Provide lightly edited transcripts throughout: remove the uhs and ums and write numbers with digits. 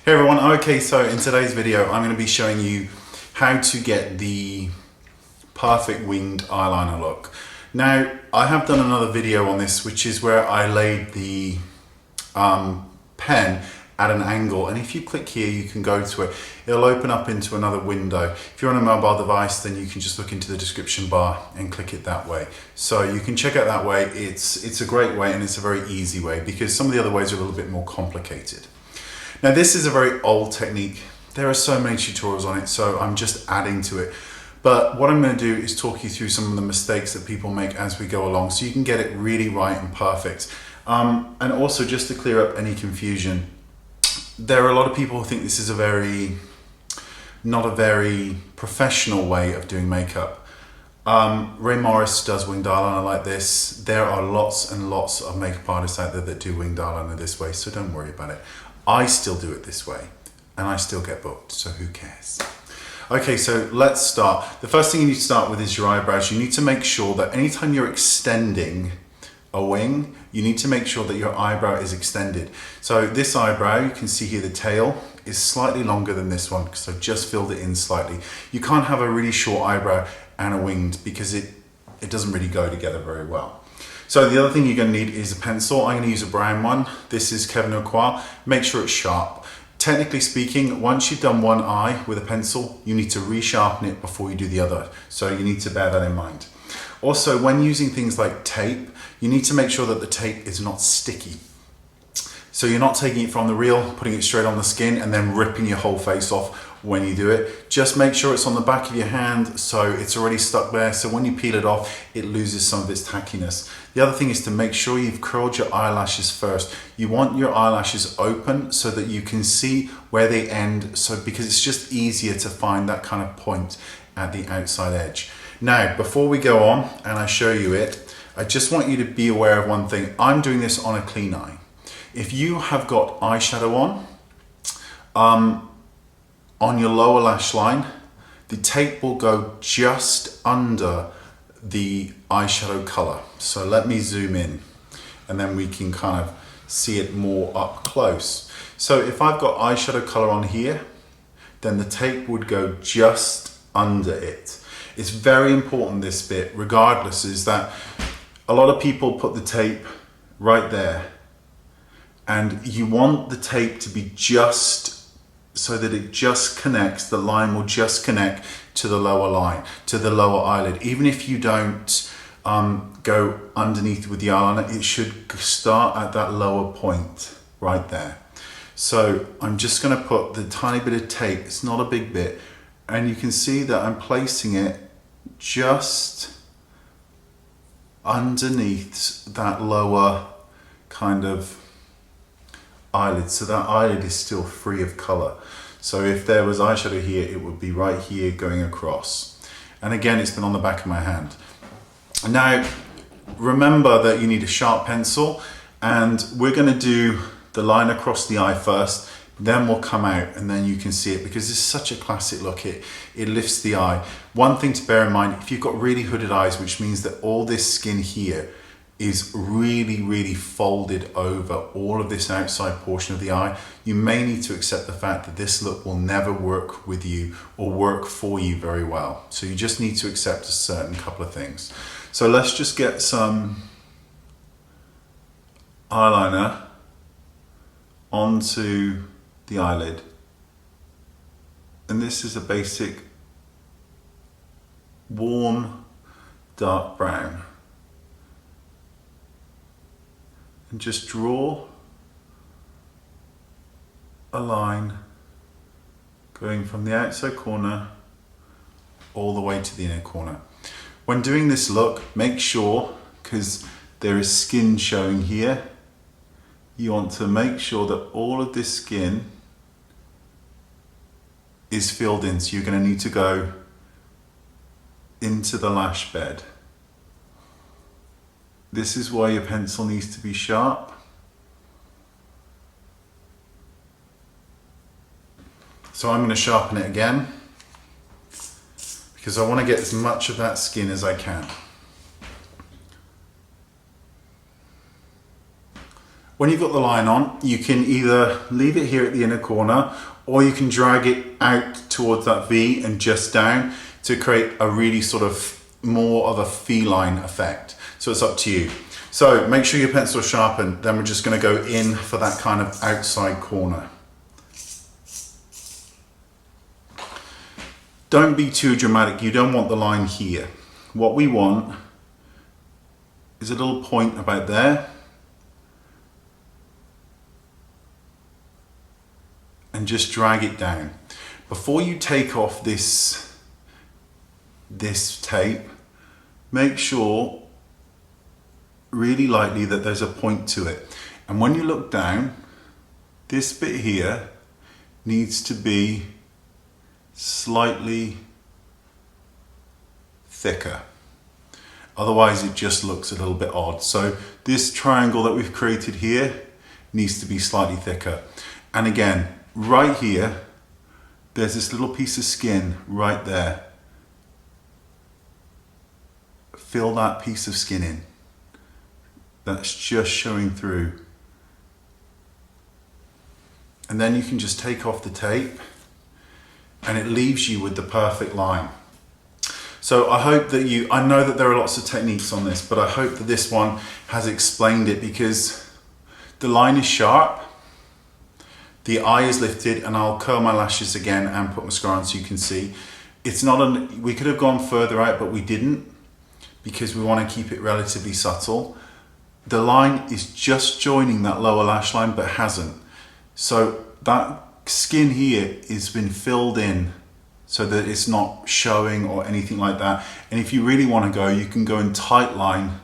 Hey everyone, okay, so in today's video I'm going to be showing you how to get the perfect winged eyeliner look. Now, I have done another video on this, which is where I laid the pen at an angle, and if you click here you can go to it. It'll open up into another window. If you're on a mobile device, then you can just look into the description bar and click it that way. So you can check out that way. It's a great way and it's a very easy way, because some of the other ways are a little bit more complicated. Now, this is a very old technique. There are so many tutorials on it, so I'm just adding to it. But what I'm going to do is talk you through some of the mistakes that people make as we go along, so you can get it really right and perfect. And also, just to clear up any confusion, there are a lot of people who think this is not a very professional way of doing makeup. Ray Morris does winged eyeliner like this. There are lots and lots of makeup artists out there that do winged eyeliner this way, so don't worry about it. I still do it this way, and I still get booked, so who cares? Okay, so let's start. The first thing you need to start with is your eyebrows. You need to make sure that anytime you're extending a wing, you need to make sure that your eyebrow is extended. So this eyebrow, you can see here the tail is slightly longer than this one, because I've just filled it in slightly. You can't have a really short eyebrow and a winged, because it doesn't really go together very well. So the other thing you're going to need is a pencil. I'm going to use a brown one. This is Kevin O'Quarr. Make sure it's sharp. Technically speaking, once you've done one eye with a pencil, you need to resharpen it before you do the other. So you need to bear that in mind. Also, when using things like tape, you need to make sure that the tape is not sticky. So you're not taking it from the reel, putting it straight on the skin, and then ripping your whole face off when you do it. Just make sure it's on the back of your hand, so it's already stuck there, so when you peel it off, it loses some of its tackiness. The other thing is to make sure you've curled your eyelashes first. You want your eyelashes open so that you can see where they end, because it's just easier to find that kind of point at the outside edge. Now, before we go on and I show you it, I just want you to be aware of one thing. I'm doing this on a clean eye. If you have got eyeshadow on your lower lash line, the tape will go just under the eyeshadow color. So let me zoom in, and then we can kind of see it more up close. So if I've got eyeshadow color on here, then the tape would go just under it. It's very important, this bit, regardless, is that a lot of people put the tape right there, and you want the tape to be just so that it just connects, the line will just connect to the lower line, to the lower eyelid. Even if you don't go underneath with the eyeliner, it should start at that lower point right there. So I'm just gonna put the tiny bit of tape, it's not a big bit, and you can see that I'm placing it just underneath that lower kind of eyelid, so that eyelid is still free of color. So if there was eyeshadow here, it would be right here going across. And again, it's been on the back of my hand. Now, remember that you need a sharp pencil, and we're going to do the line across the eye first, then we'll come out and then you can see it, because it's such a classic look. It lifts the eye. One thing to bear in mind, if you've got really hooded eyes, which means that all this skin here is really folded over all of this outside portion of the eye, you may need to accept the fact that this look will never work with you or work for you very well. So you just need to accept a certain couple of things. So let's just get some eyeliner onto the eyelid. And this is a basic warm dark brown. And just draw a line going from the outside corner all the way to the inner corner. When doing this look, make sure, because there is skin showing here, you want to make sure that all of this skin is filled in. So you're going to need to go into the lash bed. This is why your pencil needs to be sharp. So I'm going to sharpen it again, because I want to get as much of that skin as I can. When you've got the line on, you can either leave it here at the inner corner, or you can drag it out towards that V and just down to create a really sort of more of a feline effect. So it's up to you. So make sure your pencil is sharpened, then we're just going to go in for that kind of outside corner. Don't be too dramatic, you don't want the line here. What we want is a little point about there, and just drag it down. Before you take off this tape, make sure really lightly that there's a point to it. And when you look down, this bit here needs to be slightly thicker. Otherwise it just looks a little bit odd. So this triangle that we've created here needs to be slightly thicker. And again, right here, there's this little piece of skin right there. Fill that piece of skin in. That's just showing through. And then you can just take off the tape and it leaves you with the perfect line. So I hope that I know that there are lots of techniques on this, but I hope that this one has explained it, because the line is sharp, the eye is lifted, and I'll curl my lashes again and put mascara on so you can see. It's not we could have gone further out, but we didn't, because we want to keep it relatively subtle. The line is just joining that lower lash line, but hasn't. So that skin here has been filled in so that it's not showing or anything like that. And if you really want to go, you can go in tight line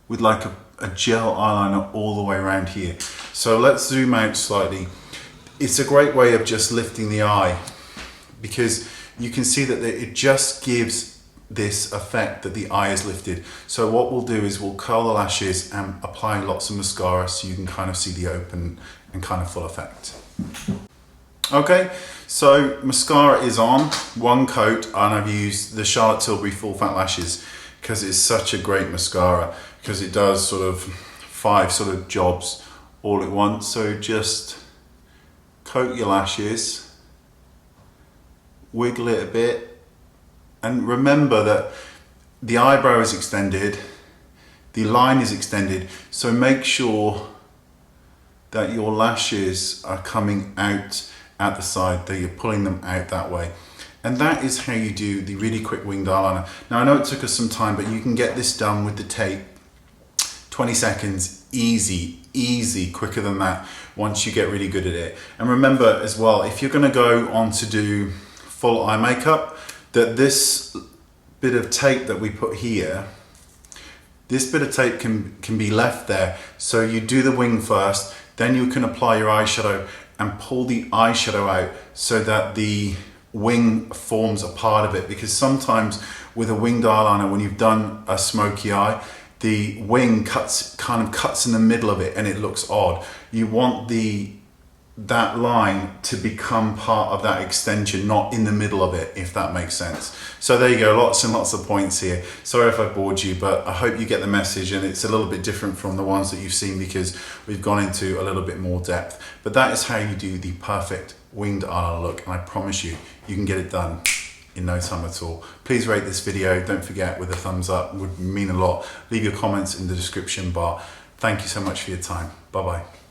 with like a gel eyeliner all the way around here. So let's zoom out slightly. It's a great way of just lifting the eye, because you can see that it just gives this effect that the eye is lifted. So what we'll do is we'll curl the lashes and apply lots of mascara so you can kind of see the open and kind of full effect. Okay, so mascara is on, one coat, and I've used the Charlotte Tilbury Full Fat Lashes because it's such a great mascara, because it does sort of 5 sort of jobs all at once. So just coat your lashes, wiggle it a bit, and remember that the eyebrow is extended, the line is extended, so make sure that your lashes are coming out at the side, that you're pulling them out that way. And that is how you do the really quick winged eyeliner. Now I know it took us some time, but you can get this done with the tape, 20 seconds, easy, quicker than that once you get really good at it. And remember as well, if you're gonna go on to do full eye makeup, that this bit of tape that we put here, this bit of tape can be left there. So you do the wing first, then you can apply your eyeshadow and pull the eyeshadow out so that the wing forms a part of it. Because sometimes with a winged eyeliner, when you've done a smoky eye, the wing kind of cuts in the middle of it and it looks odd. You want that line to become part of that extension, not in the middle of it, if that makes sense. So there you go, lots and lots of points here. Sorry if I bored you, but I hope you get the message, and it's a little bit different from the ones that you've seen because we've gone into a little bit more depth. But that is how you do the perfect winged eyeliner look, and I promise you, you can get it done in no time at all. Please rate this video, don't forget, with a thumbs up, would mean a lot. Leave your comments in the description bar. Thank you so much for your time. Bye bye.